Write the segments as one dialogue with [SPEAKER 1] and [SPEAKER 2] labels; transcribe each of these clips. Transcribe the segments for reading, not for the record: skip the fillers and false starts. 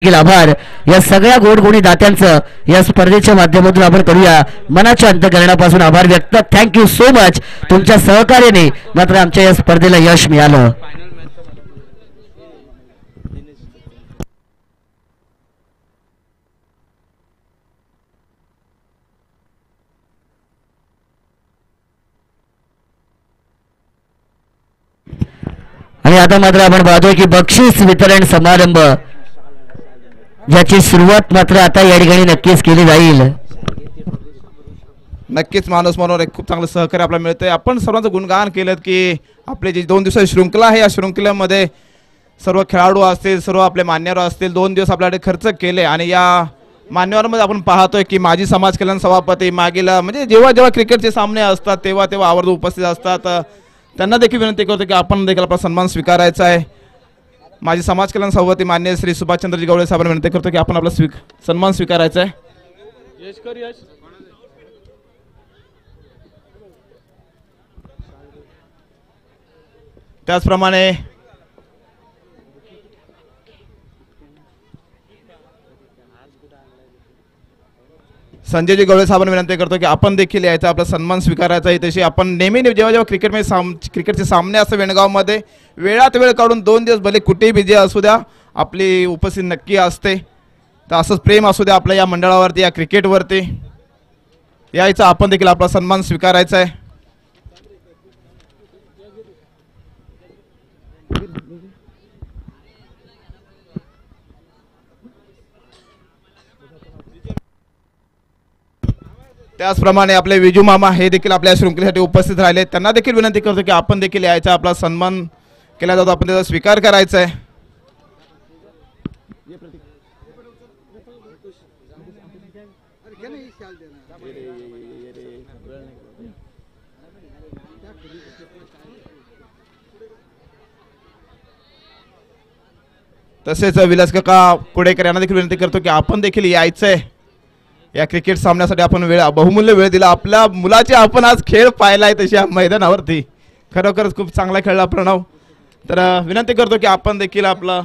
[SPEAKER 1] आभार या सगळ्या गोडगुणी दात्यांचं या स्पर्धेच्या माध्यमातून आपण करूया. मनाच्या अंतःकरणापासून आभार व्यक्त. Thank you so much. तुमच्या सहकार्याने मात्र आमच्या या स्पर्धेला यश मिळालं. आणि आता मात्र आपण पाहतोय की बक्षीस वितरण समारंभ ज्याची सुरुवात मात्र आता या ठिकाणी नक्कीच केली जाईल.
[SPEAKER 2] नक्कीच माणूस म्हणून एक खूप चांगलं सहकार्य आपल्याला मिळतंय. आपण सर्वांचं गुणगान केलं की आपले जी 2 दिवसाची शृंखला आहे या शृंखलेमध्ये सर्व खेळाडू असतील, सर्व आपले मान्यवर असतील, 2 दिवस आपल्याकडे खर्च केले आणि या मान्यवरांमध्ये आपण पाहतोय की माजी समाज कल्याण सभापती मागील म्हणजे जेव्हा जेव्हा क्रिकेटचे सामने असतात तेव्हा तेव्हा आवर्जून उपस्थित असतात. त्यांना देखील विनंती करतो की आपण देखील आपला सन्मान स्वीकारायचा आहे. माजी समाज कल्याण सभापती मान्य श्री सुभाषचंद्रजी गवळे साहेबांना विनंती करतो की आपण आपला सन्मान स्वीकारायचा आहे. त्याचप्रमाणे संजयजी गवळे साहेबांना विनंती करतो की आपण देखील यायचं आपला सन्मान स्वीकारायचा आहे. तशी आपण नेहमी जेव्हा जेव्हा क्रिकेटचे सामने असतात वेणगावमध्ये वेळात वेळ काढून 2 दिवस भले कुठेही बिझी असू द्या आपली उपस्थिती नक्की असते. तर असंच प्रेम असू द्या आपल्या या मंडळावरती या क्रिकेटवरती यायचं आपण देखील आपला सन्मान स्वीकारायचा आहे. त्याचप्रमाणे आपले विजू मामा हे देखील आपल्या शृंखलेसाठी उपस्थित राहिले. त्यांना देखील विनंती करतो की आपण देखील यायचा आपला सन्मान केला जातो, आपण त्याचा स्वीकार करायचा आहे. तसेच विलास काका कुडेकर यांना देखील विनंती करतो की आपण देखील यायचं आहे. या क्रिकेट सामन्यासाठी आपण बहुमूल्य वेळ दिला. आपल्या मुलाचे आपण आज खेळ पाहिलाय तशी या मैदानावरती खरोखरच खूप चांगला खेळला प्रणव. तर विनंती करतो की आपण देखील आपला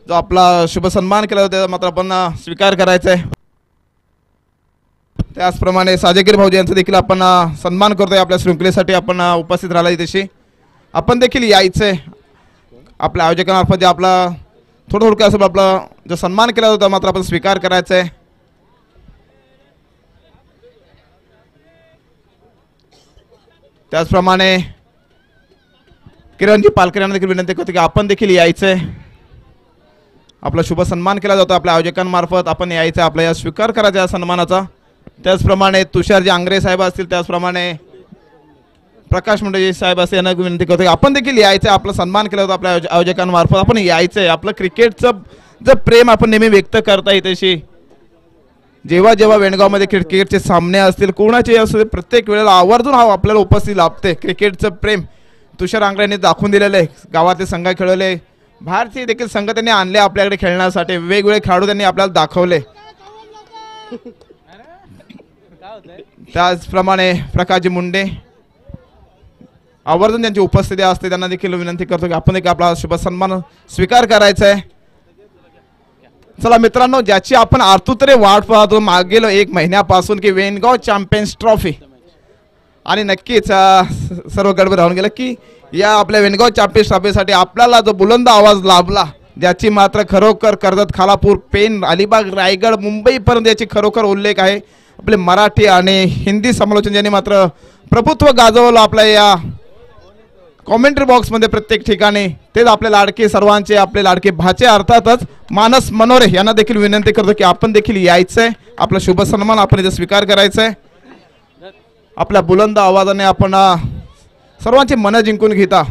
[SPEAKER 2] जो आपला शुभ सन्मान केला होता मात्र आपण स्वीकार करायचा आहे. त्याचप्रमाणे साजेगीर भाऊजी यांचा देखील आपण सन्मान करतोय. आपल्या शृंखलेसाठी आपण उपस्थित राहिला तशी आपण देखील यायचंय. आपल्या आयोजकांमार्फत जे आपला थोडं असं आपला जो सन्मान केला होता मात्र आपण स्वीकार करायचा आहे. त्याचप्रमाणे किरणजी पालकर यांना देखील विनंती करतो की आपण देखील यायचंय. आपला शुभ सन्मान केला जातो आपल्या आयोजकांमार्फत आपण यायचं आपला या स्वीकार करायचा या सन्मानाचा. त्याचप्रमाणे तुषारजी आंग्रे साहेब असतील, त्याचप्रमाणे प्रकाश मुंडेजी साहेब असं यांना विनंती करतो की आपण देखील यायचं आपला सन्मान केला होता आपल्या आयोजकांमार्फत आपण यायचं आहे. आपलं क्रिकेटचं जर प्रेम आपण नेहमी व्यक्त करता येते तशी जेव्हा जेव्हा वेणगावमध्ये क्रिकेटचे सामने असतील कोणाचे असू प्रत्येक वेळेला आवर्जून आपल्याला उपस्थित लाभते. क्रिकेटचं प्रेम तुषार आंग्रेंनी दाखवून दिलेलं आहे. गावातले संघ खेळवले, बाहेरचे देखील संघ त्यांनी आणले आपल्याकडे खेळण्यासाठी. वेगवेगळे खेळाडू त्यांनी आपल्याला दाखवले. त्याचप्रमाणे प्रकाशजी मुंडे आवर्जून त्यांची उपस्थिती असते. त्यांना देखील विनंती करतो की आपण देखील आपला शुभ सन्मान स्वीकार करायचा आहे. चला मित्रांनो, ज्याची आपण आतुरतेने वाट पाहतो मागील 1 महिन्यापासून की वेणगाव चॅम्पियन्स ट्रॉफी आणि नक्कीच सर्व गडबड राहून गेलं की या आपल्या वेणगाव चॅम्पियन्स ट्रॉफीसाठी आपल्याला जो बुलंद आवाज लाभला ज्याची मात्र खरोखर कर्जत, खालापूर, पेन, अलिबाग, रायगड, मुंबईपर्यंत याची खरोखर उल्लेख आहे. आपले मराठी आणि हिंदी समालोचन ज्यांनी मात्र प्रभुत्व गाजवलं आपल्या या कॉमेंट्री बॉक्समध्ये प्रत्येक ठिकाणी तेच आपले लाडके सर्वांचे आपले लाडके भाचे अर्थातच मानस मनोरे यांना देखील विनंती करतो की आपण देखील यायचंय. आपला शुभ सन्मान आपण इथे स्वीकार करायचा आहे. आपल्या बुलंद आवाजाने आपण सर्वांची मनं जिंकून घेता.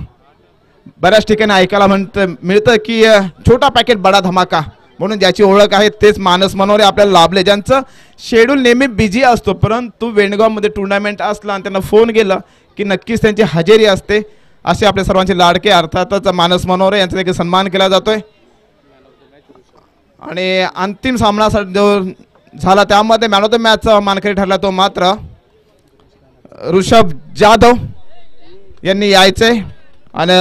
[SPEAKER 2] बऱ्याच ठिकाणी ऐकायला मिळतं की छोटा पॅकेट बडा धमाका म्हणून ज्याची ओळख आहे तेच मानस मनोरे आपल्याला लाभले. ज्यांचं शेड्यूल नेहमी बिझी असतो परंतु वेणगावमध्ये टुर्नामेंट असला आणि त्यांना फोन केला की नक्कीच त्यांची हजेरी असते. असे आपले सर्वांचे लाडके अर्थातच मानस मनोरे यांचा देखील सन्मान केला जातोय. आणि अंतिम सामनासाठी जो झाला त्यामध्ये मॅन ऑफ द मॅचचा मानकरी ठरला तो मात्र ऋषभ जाधव यांनी यायचे. आणि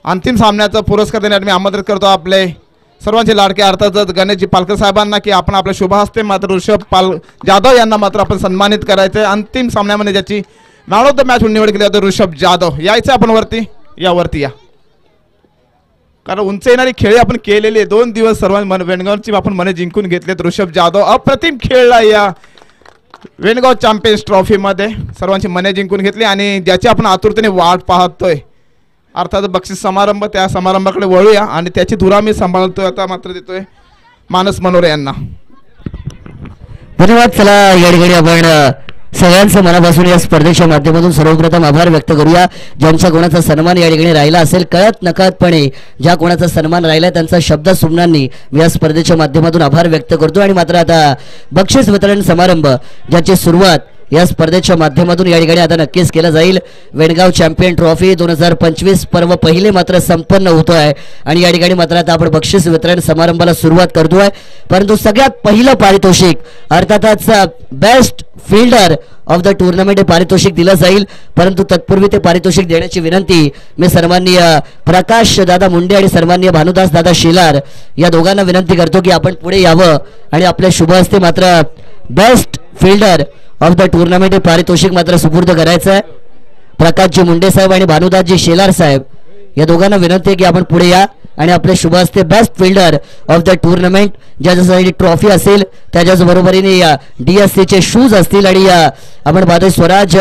[SPEAKER 2] अंतिम सामन्याचा पुरस्कार देण्यासाठी मी आमंत्रित करतो आपले सर्वांचे लाडके अर्थातच गणेशजी पालकर साहेबांना की आपण आपल्या शुभ हस्ते मात्र ऋषभ जाधव यांना मात्र आपण सन्मानित करायचं. अंतिम सामन्यामध्ये ज्याची मॅन ऑफ द मॅच निवड केली होती ऋषभ जाधव. यायचं आपण वरती या कारण उंच येणारी खेळी आपण केलेली 2 दिवस सर्वांनी वेणगावची आपण मने जिंकून घेतलेत. ऋषभ जाधव अप्रतिम खेळला या वेणगाव चॅम्पियन्स ट्रॉफीमध्ये सर्वांची मने जिंकून घेतली आणि ज्याची आपण आतुरतेने वाट पाहतोय अर्थात बक्षीस समारंभ. त्या समारंभाकडे वळूया आणि त्याची धुरा मी सांभाळतोय आता मात्र देतोय मानस मनोरे यांना.
[SPEAKER 1] धन्यवाद. चला या ठिकाणी आपण सगळ्यांचं मनापासून या स्पर्धेच्या माध्यमातून सर्वप्रथम आभार व्यक्त करूया. ज्यांच्या कोणाचा सन्मान या ठिकाणी राहिला असेल कळत नकळतपणे ज्या कोणाचा सन्मान राहिला त्यांचा शब्द सुमनांनी मी या स्पर्धेच्या माध्यमातून आभार व्यक्त करतो. आणि मात्र आता बक्षीस वितरण समारंभ ज्याची सुरुवात या स्पर्धेच्या माध्यमातून या ठिकाणी आता नक्कीच केलं जाईल. वेणगाव चॅम्पियन ट्रॉफी 2025 पर्व पहिले मात्र संपन्न होतो आहे आणि या ठिकाणी मात्र आता आपण बक्षीस वितरण समारंभाला सुरुवात करतोय. परंतु सगळ्यात पहिलं पारितोषिक अर्थातच best fielder of the tournament हे पारितोषिक दिलं जाईल. परंतु तत्पूर्वी ते पारितोषिक देण्याची विनंती मी सन्माननीय प्रकाश दादा मुंडे आणि सन्माननीय भानुदास दादा शेलार या दोघांना विनंती करतो की आपण पुढे यावं आणि आपल्या शुभ हस्ते मात्र best fielder of the tournament हे पारितोषिक मात्र सुपूर्द करायचं आहे. प्रकाशजी मुंडे साहेब आणि भानुदासजी शेलार साहेब या दोघांना विनंती आहे की आपण पुढे या आणि आपले शुभ हस्ते best fielder of the tournament ज्याच्यासाठी ट्रॉफी असेल त्याच्याच बरोबरीने DSC चे शूज असतील आणि आपण पाहतोय स्वराज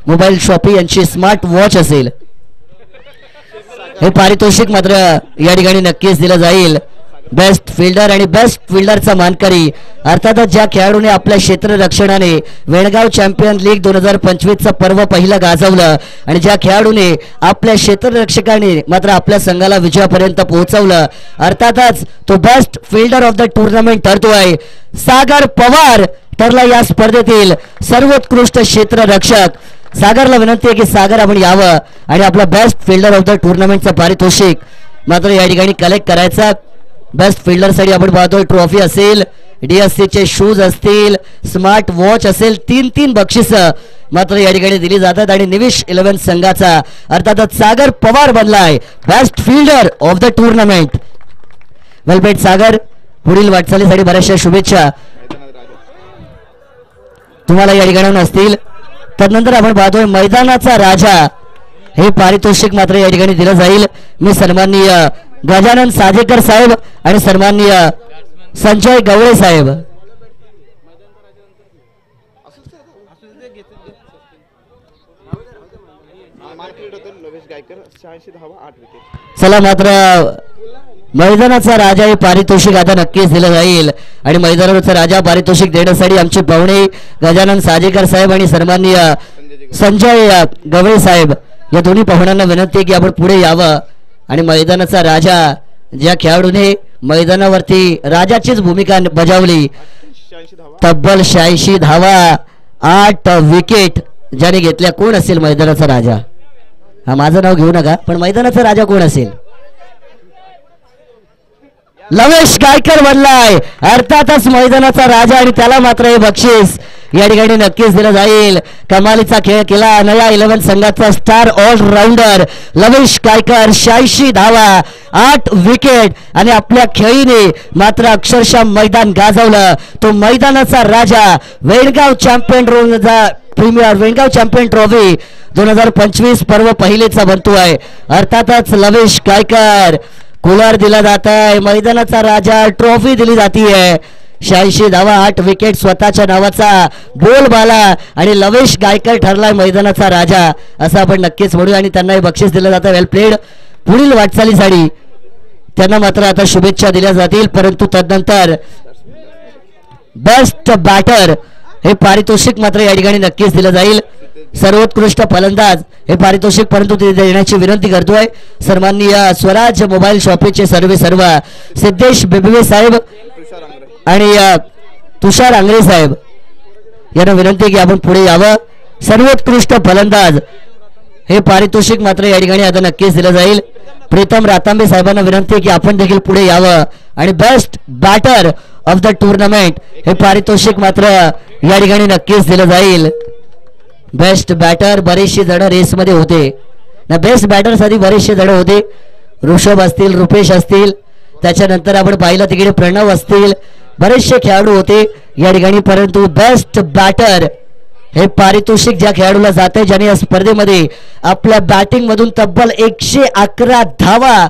[SPEAKER 1] मोबाईल शॉपी यांची स्मार्ट वॉच असेल. हे पारितोषिक मात्र या ठिकाणी नक्कीच दिलं जाईल. बेस्ट फिल्डर आणि बेस्ट फिल्डरचा मानकरी अर्थातच ज्या खेळाडूने आपल्या क्षेत्ररक्षणाने वेणगाव चॅम्पियन लीग 2025चं पर्व पहिलं गाजवलं आणि ज्या खेळाडूने आपल्या क्षेत्ररक्षकाने मात्र आपल्या संघाला विजयापर्यंत पोहोचवलं अर्थातच तो best fielder of the tournament ठरतोय. सागर पवार ठरला या स्पर्धेतील सर्वोत्कृष्ट क्षेत्ररक्षक. सागरला विनंती आहे की सागर आपण यावं आणि आपला बेस्ट फिल्डर ऑफ द टुर्नामेंटचं पारितोषिक मात्र या ठिकाणी कलेक्ट करायचा. बेस्ट फिल्डरसाठी आपण पाहतोय ट्रॉफी असेल DSC चे शूज असतील स्मार्ट वॉच असेल 3 बक्षिसं मात्र या ठिकाणी दिली जातात आणि निविश 11 संघाचा अर्थातच सागर पवार बनलाय best fielder of the tournament. वेलपेट सागर पुढील वाटचालीसाठी बऱ्याचशा शुभेच्छा तुम्हाला या ठिकाणी असतील. त्यानंतर आपण पाहतोय मैदानाचा राजा हे पारितोषिक मात्र या ठिकाणी दिलं जाईल. मी सन्माननीय गजानन साजेकर साहेब आणि सन्माननीय संजय गवळे साहेब चला मात्र मैदानाचा राजा हे पारितोषिक आता नक्कीच दिलं जाईल आणि मैदानाचा राजा पारितोषिक देण्यासाठी आमचे पाहुणे गजानन साजेकर साहेब आणि सन्माननीय संजय गवळे साहेब या दोन्ही पाहुण्यांना विनंती आहे की आपण पुढे यावं आणि मैदानाचा राजा ज्या खेळाडूने मैदानावरती राजाचीच भूमिका बजावली तब्बल 86 धावा 8 विकेट ज्याने घेतल्या कोण असेल मैदानाचा राजा. हा माझं नाव घेऊ नका पण मैदानाचा राजा कोण असेल. लवेश गायकर बनलाय अर्थातच मैदानाचा राजा आणि त्याला मात्र हे बक्षीस या ठिकाणी नक्कीच दिलं जाईल. कमालीचा खेळ केला नया 11 संघाचा स्टार ऑलराऊंडर लवेश गायकर 86 धावा 8 विकेट आणि आपल्या खेळीने मात्र अक्षरशः मैदान गाजवलं. तो मैदानाचा राजा Vengaon champion premier Vengaon champion trophy 2025 पर्व पहिलेचा बनतोय. अर्थातच लवेश गायकर कूलर दिला जात आहे मैदानाचा राजा ट्रॉफी दिली जातीये. 86 धावा 8 विकेट स्वतःच्या नावाचा बोलबाला आणि लवेश गायकर ठरलाय मैदानाचा राजा असं आपण नक्कीच म्हणू आणि त्यांना हे बक्षीस दिलं जातं. वेल प्लेड. पुढील वाटचालीसाठी त्यांना मात्र आता शुभेच्छा दिल्या जातील. परंतु तदनंतर बेस्ट बॅटर हे पारितोषिक मात्र या ठिकाणी नक्कीच दिलं जाईल. सर्वोत्कृष्ट फलंदाज हे पारितोषिक परंतु ते देण्याची विनंती करतोय सन्माननीय स्वराज मोबाईल शॉपीचे सर्व सिद्धेश बेबे साहेब आणि तुषार आंग्रे साहेब यांना विनंती की आपण पुढे यावं. सर्वोत्कृष्ट फलंदाज हे पारितोषिक मात्र या ठिकाणी आता नक्कीच दिलं जाईल. प्रीतम रातांबे साहेबांना विनंती की आपण देखील पुढे यावं आणि best batter of the tournament हे पारितोषिक मात्र या ठिकाणी नक्कीच दिलं जाईल. बेस्ट बॅटर बरेचशी जण रेसमध्ये होते ना बेस्ट बॅटर्स आधी बरेचसे जण होते. ऋषभ असतील, रुपेश असतील, त्याच्यानंतर आपण पाहिलं तिकडे प्रणव असतील, बरेचसे खेळाडू होते या ठिकाणी. परंतु बेस्ट बॅटर हे पारितोषिक ज्या खेळाडूला जाते ज्याने या स्पर्धेमध्ये आपल्या बॅटिंग मधून तब्बल 111 धावा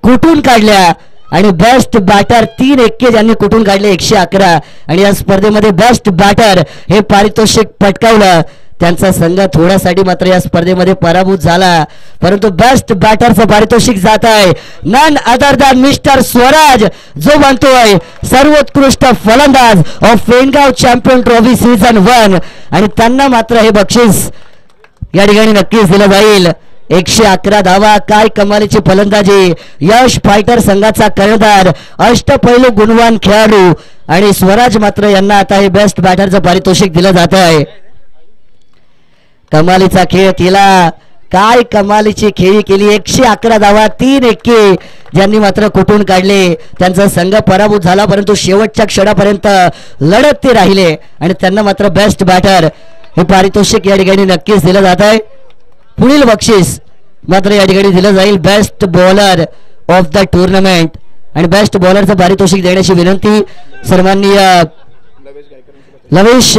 [SPEAKER 1] कुठून काढल्या आणि बेस्ट बॅटर 3 एक्के ज्यांनी कुठून काढले 111 आणि या स्पर्धेमध्ये बेस्ट बॅटर हे पारितोषिक पटकावलं. त्यांचा संघ थोड्यासाठी मात्र या स्पर्धेमध्ये पराभूत झाला. परंतु बेस्ट बॅटरचं पारितोषिक जात आहे none other than mister Swaraj, जो म्हणतोय सर्वोत्कृष्ट फलंदाज of Wengaon champion trophy season 1 आणि त्यांना मात्र हे बक्षीस या ठिकाणी नक्कीच दिलं जाईल. 111 धावा, काय कमालीची फलंदाजी. यश फायटर संघाचा कर्णधार, अष्टपैलू गुणवान खेळाडू आणि स्वराज मात्र यांना आता हे बेस्ट बॅटरचं पारितोषिक दिलं जात आहे. कमालीचा खेळ केला, काय कमालीची खेळी केली. 111 धावा, 3 एक्के ज्यांनी मात्र कुठून काढले. त्यांचा संघ पराभूत झाला परंतु शेवटच्या क्षणापर्यंत लढत ते राहिले आणि त्यांना मात्र बेस्ट बॅटर हे पारितोषिक या ठिकाणी नक्कीच दिलं जात आहे. पुढील बक्षीस मात्र या ठिकाणी दिलं जाईल best bowler of the tournament आणि बेस्ट बॉलरचं पारितोषिक देण्याची विनंती सन्माननीय लवेश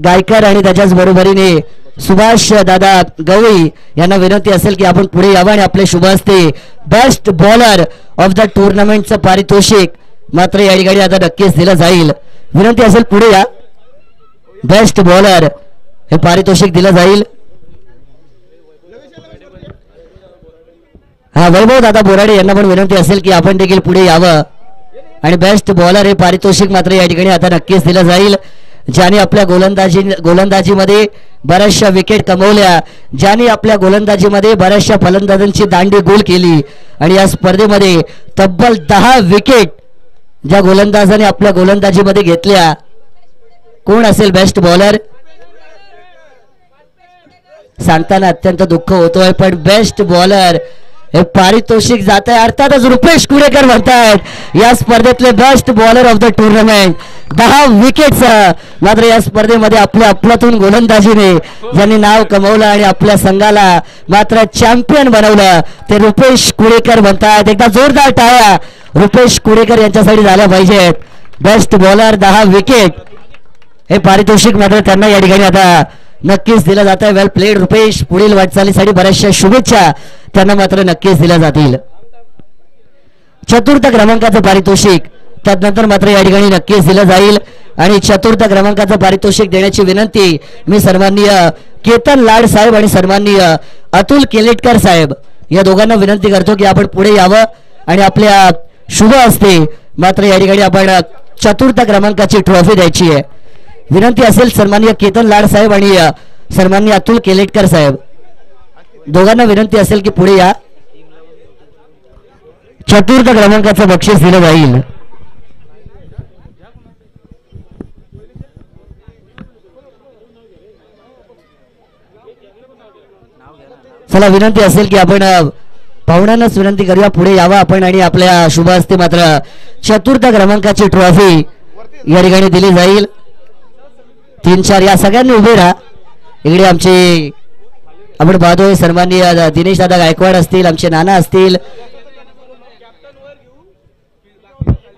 [SPEAKER 1] गायकर आणि त्याच्याच बरोबरीने सुभाष दादा गवळी यांना विनंती असेल की आपण पुढे यावं आणि आपले शुभ हस्ते बेस्ट बॉलर ऑफ द टुर्नामेंटचं पारितोषिक मात्र या ठिकाणी आता नक्कीच दिलं जाईल. विनंती असेल पुढे या, बेस्ट बॉलर हे पारितोषिक दिलं जाईल. हा, वैभव दादा बोराडे यांना पण विनंती असेल की आपण देखील पुढे यावं आणि बेस्ट बॉलर हे पारितोषिक मात्र या ठिकाणी आता नक्कीच दिलं जाईल. ज्याने आपल्या गोलंदाजीमध्ये बऱ्याचशा विकेट कमवल्या, ज्याने आपल्या गोलंदाजीमध्ये बऱ्याचशा फलंदाजांची दांडी गोल केली आणि या स्पर्धेमध्ये तब्बल 10 विकेट ज्या गोलंदाजाने आपल्या गोलंदाजीमध्ये घेतल्या. कोण असेल बेस्ट बॉलर सांगताना अत्यंत दुःख होतोय, पण बेस्ट बॉलर हे पारितोषिक जात आहे. अर्थातच रुपेश कुडेकर म्हणतात या स्पर्धेतले best bowler of the tournament. 10 wickets मात्र या स्पर्धेमध्ये आपल्या अफलातून गोलंदाजीने ज्यांनी नाव कमवलं आणि आपल्या संघाला मात्र चॅम्पियन बनवलं ते रुपेश कुडेकर म्हणतात. एकदा जोरदार टाळ्या रुपेश कुडेकर यांच्यासाठी झाल्या पाहिजेत. बेस्ट बॉलर 10 विकेट हे पारितोषिक मात्र त्यांना या ठिकाणी आता नक्कीच दिलं जात आहे. वेल प्लेड रुपेश, पुढील वाटचालीसाठी बऱ्याचशा शुभेच्छा त्यांना मात्र नक्कीच दिल्या जातील. चतुर्थ क्रमांकाचं पारितोषिक त्यानंतर मात्र या ठिकाणी नक्कीच दिलं जाईल आणि चतुर्थ क्रमांकाचं पारितोषिक देण्याची विनंती मी सन्माननीय केतन लाड साहेब आणि सन्माननीय अतुल केलेटकर साहेब या दोघांना विनंती करतो की आपण पुढे यावं आणि आपल्या शुभ हस्ते मात्र या ठिकाणी आपण चतुर्थ क्रमांकाची ट्रॉफी द्यायची आहे. विनंती असेल सन्माननीय केतन लाड साहेब आणि सन्माननीय अतुल केलेटकर साहेब दोघांना विनंती असेल की पुढे या. चतुर्थ क्रमांकाचं बक्षीस दिलं जाईल. चला, विनंती असेल की आपण पाहुण्यांनाच विनंती करूया पुढे यावं आपण आणि आपल्या शुभ हस्ते मात्र चतुर्थ क्रमांकाची ट्रॉफी या ठिकाणी दिली जाईल. 3-4 या सगळ्यांनी उभे राहा. इकडे आमचे आपण पाहतोय सन्माननीय दिनेश दादा गायकवाड असतील, आमचे नाना असतील.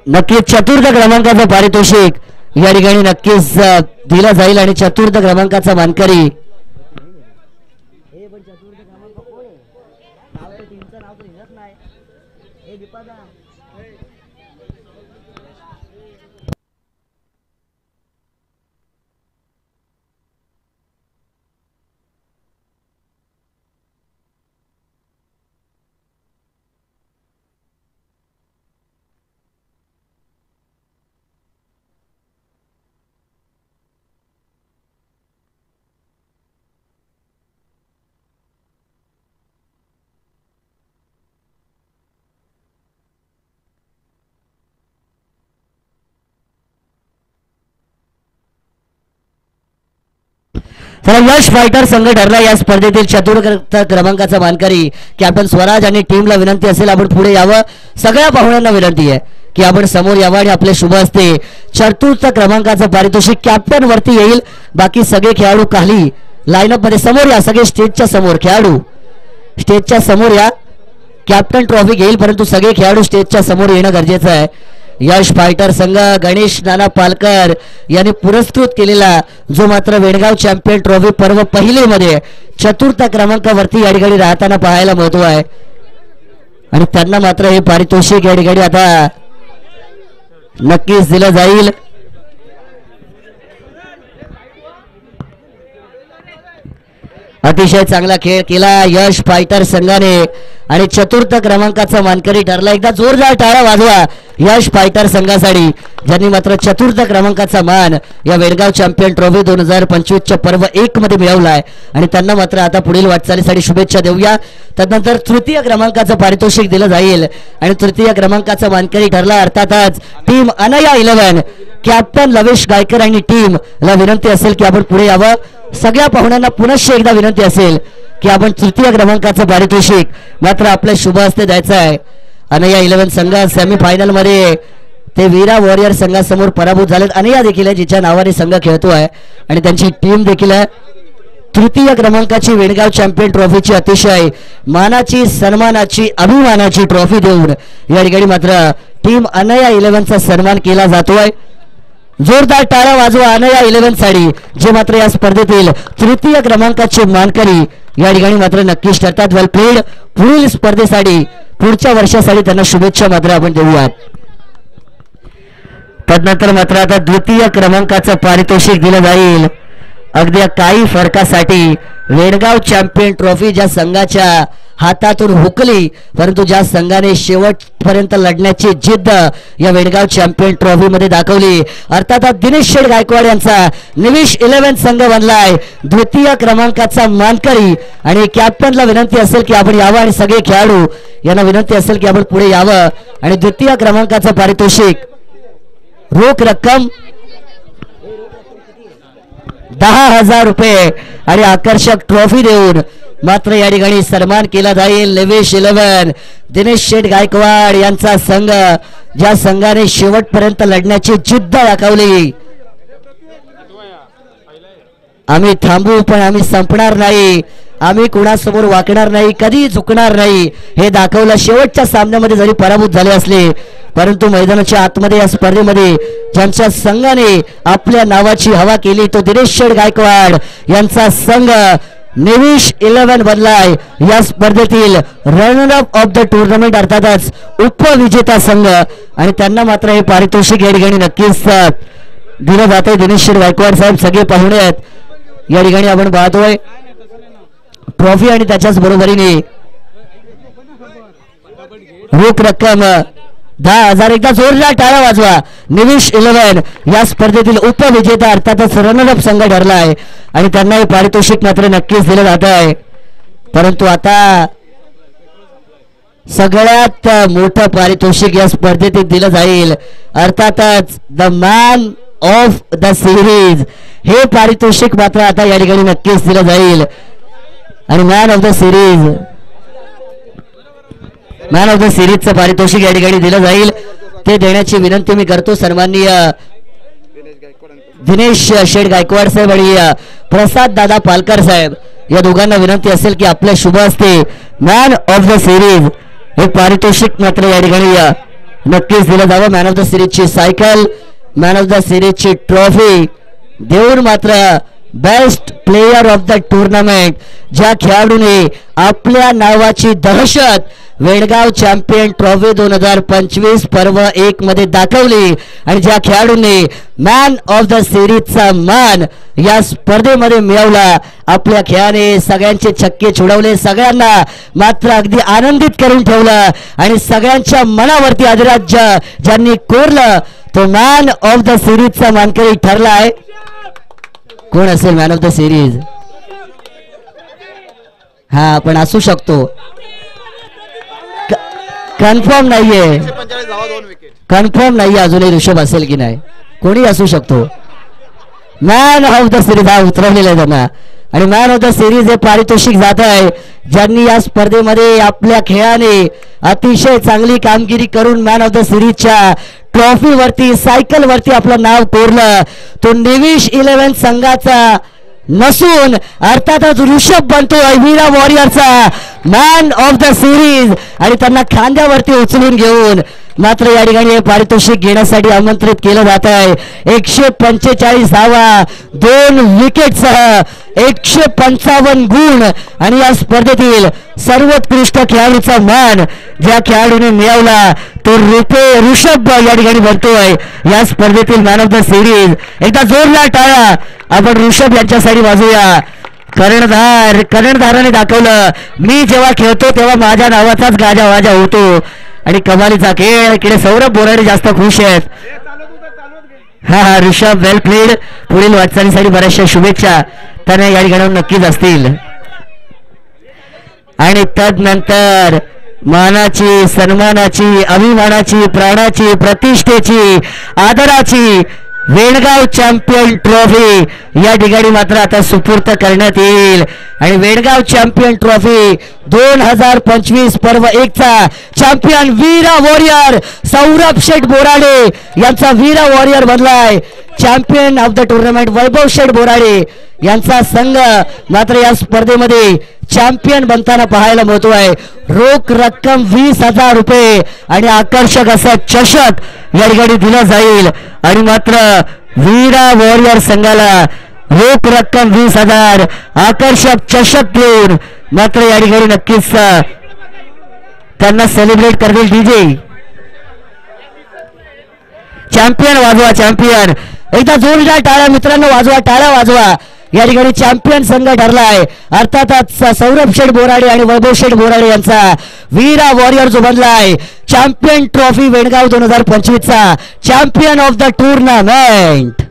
[SPEAKER 1] नक्कीच चतुर्थ क्रमांकाचं पारितोषिक या ठिकाणी नक्कीच दिलं जाईल आणि चतुर्थ क्रमांकाचा मानकरी तर यश फायटर संघ ठरला या स्पर्धेतील चतुर्थ क्रमांकाचा मानकरी कॅप्टन स्वराज आणि टीमला विनंती असेल आपण पुढे यावं. सगळ्या पाहुण्यांना विनंती आहे की आपण समोर यावं आणि आपले शुभ हस्ते चतुर्थ क्रमांकाचं पारितोषिक कॅप्टन वरती येईल. बाकी सगळे खेळाडू खाली लाईनअप मध्ये समोर या, सगळे स्टेजच्या समोर खेळाडू स्टेजच्या समोर या. कॅप्टन ट्रॉफी घेईल परंतु सगळे खेळाडू स्टेजच्या समोर येणं गरजेचं आहे. यश फायटर संघ गणेश नाना पालकर यांनी पुरस्कृत केलेला जो मात्र वेणगाव चॅम्पियन ट्रॉफी पर्व पहिलेमध्ये 4था क्रमांकावरती या ठिकाणी राहताना पाहायला मिळतो आहे आणि त्यांना मात्र हे पारितोषिक या ठिकाणी आता नक्कीच दिलं जाईल. अतिशय चांगला खेळ केला यश फायटर संघाने आणि 4था क्रमांकाचा मानकरी ठरला. एकदा जोरदार टाळ्या वाजवा यश फायटर संघासाठी ज्यांनी मात्र 4था क्रमांकाचा मान या वेणगाव चॅम्पियन ट्रॉफी 2025च्या पर्व 1 मध्ये मिळवलाय आणि त्यांना मात्र आता पुढील वाटचालीसाठी शुभेच्छा देऊया. त्यानंतर 3य क्रमांकाचं पारितोषिक दिलं जाईल आणि 3य क्रमांकाचा मानकरी ठरला अर्थातच टीम अनया 11. कॅप्टन लवेश गायकर आणि टीमला विनंती असेल की आपण पुढे यावं. सगळ्या पाहुण्यांना पुनश्च एकदा विनंती असेल की आपण 3य क्रमांकाचं पारितोषिक मात्र आपल्या शुभ हस्ते द्यायचं आहे. अनया 11 संघ सेमीफायनल मध्ये ते वीरा वॉरियर संघासमोर पराभूत झालेत. अनया देखील आहे जिच्या नावाने संघ खेळतो आहे आणि त्यांची टीम देखील आहे. 3य क्रमांकाची वेणगाव चॅम्पियन ट्रॉफीची अतिशय मानाची सन्मानाची अभिमानाची ट्रॉफी देऊन या ठिकाणी मात्र टीम अनया 11चा सन्मान केला जातोय. जोरदार टाळ्या वाजवा अनया 11 साठी जे मात्र या स्पर्धेतील 3य क्रमांकाचे मानकरी या ठिकाणी मात्र नक्कीच ठरतात. वेल प्लेड. पुढील स्पर्धेसाठी पुढच्या वर्षासाठी त्यांना शुभेच्छा मात्र आपण देऊयात. त्यानंतर मात्र आता 2य क्रमांकाचं पारितोषिक दिलं जाईल अगदी काही फरकासाठी. वेणगाव चॅम्पियन ट्रॉफी ज्या संघाच्या हातातून हुकली परंतु ज्या संघाने शेवटपर्यंत लढण्याची जिद्द या वेणगाव चॅम्पियन ट्रॉफी मध्ये दाखवली अर्थात दिनेश शेठ गायकवाड यांचा निविश 11 संघ बनलाय 2य क्रमांकाचा मानकरी आणि कॅप्टनला विनंती असेल की आपण यावं आणि सगळे खेळाडू यांना विनंती असेल की आपण पुढे यावं आणि 2य क्रमांकाचं पारितोषिक रोख रक्कम 10,000 रुपये आणि आकर्षक ट्रॉफी देऊन मात्र या ठिकाणी सन्मान केला जाईल. लेवेश 11 दिनेश शेठ गायकवाड यांचा संघ ज्या संघाने शेवटपर्यंत लढण्याची जिद्द दाखवली. आम्ही थांबू पण आम्ही संपणार नाही. आम्ही कुणासमोर वाकणार नाही. कधी झुकणार नाही हे दाखवलं. शेवटच्या सामन्यामध्ये जरी पराभूत झाले असले परंतु मैदानाच्या आतमध्ये या स्पर्धेमध्ये ज्यांच्या संघाने आपल्या नावाची हवा केली तो दिनेश शेठ गायकवाड यांचा संघ नेविश 11 बनलाय. या स्पर्धेतील runner up of the tournament अर्थातच उपविजेता संघ आणि त्यांना मात्र हे पारितोषिक या ठिकाणी नक्कीच दिलं जाते. दिनेश शेठ गायकवाड साहेब सगळे पाहुणे आहेत या ठिकाणी आपण पाहतोय. ट्रॉफी आणि त्याच्याच बरोबरीने रोख रक्कम 10,000. एकदा जोरदार टाळ्या वाजवा. निविश 11 या स्पर्धेतील उपविजेता अर्थातच रनरअप संघ ठरला आहे आणि त्यांना हे पारितोषिक मात्र नक्कीच दिलं जात आहे. परंतु आता सगळ्यात मोठं पारितोषिक या स्पर्धेत दिलं जाईल अर्थातच the man of the series. हे पारितोषिक मात्र आता या ठिकाणी नक्कीच दिलं जाईल आणि मॅन ऑफ द सिरीजचं पारितोषिक या ठिकाणी दिलं जाईल. ते देण्याची विनंती मी करतो सन्माननीय दिनेश शेठ गायकवाड साहेब आणि प्रसाद दादा पालकर साहेब या दोघांना विनंती असेल की आपल्या शुभ हस्ते मॅन ऑफ द सिरीज हे पारितोषिक मात्र या ठिकाणी नक्कीच दिलं जावं. मॅन ऑफ द सिरीजची सायकल मॅन ऑफ द सिरीजची ट्रॉफी देऊन मात्र best player of the tournament ज्या खेळाडूने आपल्या नावाची दहशत वेणगाव चॅम्पियन ट्रॉफी 2025 पर्व 1 मध्ये दाखवली आणि ज्या खेळाडूंनी मॅन ऑफ द सिरीजचा मान या स्पर्धेमध्ये मिळवला. आपल्या खेळाने सगळ्यांचे छक्के छुडवले. सगळ्यांना मात्र अगदी आनंदित करून ठेवलं आणि सगळ्यांच्या मनावरती अधिराज्य ज्यांनी कोरलं तो मॅन ऑफ द सिरीजचा मानकरी ठरला आहे. कोण असेल मॅन ऑफ द सिरीज? हा पण असू शकतो. कन्फर्म नाहीये. कन्फर्म नाहीये अजूनही ऋषभ असेल की नाही. कोणी असू शकतो. मॅन ऑफ द सिरीज हा उतरवलेला आहे त्यांना आणि मॅन ऑफ द सिरीज हे पारितोषिक जात आहे ज्यांनी या स्पर्धेमध्ये आपल्या खेळाने अतिशय चांगली कामगिरी करून मॅन ऑफ द सिरीजच्या ट्रॉफी वरती सायकल वरती आपलं नाव कोरलं. तो नेविश 11 संघाचा नसून अर्थातच ऋषभ बनतोय वीरा वॉरियरचा मॅन ऑफ द सिरीज आणि त्यांना खांद्यावरती उचलून घेऊन मात्र या ठिकाणी हे पारितोषिक घेण्यासाठी आमंत्रित केलं जात आहे 145 धावा 2 विकेटसह 155 गुण आणि या स्पर्धेतील सर्वोत्कृष्ट खेळाडूचा मान ज्या खेळाडूने मिळवला तो ऋषभ या ठिकाणी बनतोय या स्पर्धेतील मॅन ऑफ द सिरीज. एकदा जोरदार टाळ्या आपण ऋषभ यांच्यासाठी वाजूया. कर्णधाराने दाखवलं मी जेव्हा खेळतो तेव्हा माझ्या नावाचाच गाजावाजा होतो आणि कमालीचा खेळ. इकडे सौरभ बोराडे जास्त खुश आहेत. हा ऋषभ वेल प्लेड. पुढील वाटचालीसाठी बऱ्याचशा शुभेच्छा त्याने या ठिकाणी नक्कीच असतील. आणि तदनंतर मानाची सन्मानाची अभिमानाची प्राणाची प्रतिष्ठेची आदराची वेणगाव चॅम्पियन ट्रॉफी या ठिकाणी मात्र आता सुपूर्त करण्यात येईल. आणि वेणगाव चॅम्पियन ट्रॉफी 2025 पर्व 1 चा चॅम्पियन वीरा वॉरियर सौरभ शेठ बोराडे यांचा वीरा वॉरियर बनलाय. चॅम्पियन ऑफ द टुर्नामेंट वैभव शेठ बोराडे यांचा संघ मात्र या स्पर्धेमध्ये चॅम्पियन बनताना पाहायला मिळतोय. रोख रक्कम 20,000 रुपये आणि आकर्षक असा चषक या ठिकाणी दिला जाईल. आणि मात्र वीरा वॉरियर संघाला रोख रक्कम 20,000 आकर्षक चषक देऊन मात्र या ठिकाणी नक्कीच त्यांना सेलिब्रेट करतील डीजे. चॅम्पियन वाजवा चॅम्पियन. एकदा जोरदार टाळ्या मित्रांनो वाजवा टाळ्या वाजवा. या ठिकाणी चॅम्पियन संघ ठरलाय अर्थातच सौरभ शेठ बोराडे आणि वैभव शेठ बोराडे यांचा वीरा वॉरियर जो बनलाय चॅम्पियन ट्रॉफी वेणगाव 2025 चा चॅम्पियन ऑफ द टुर्नामेंट.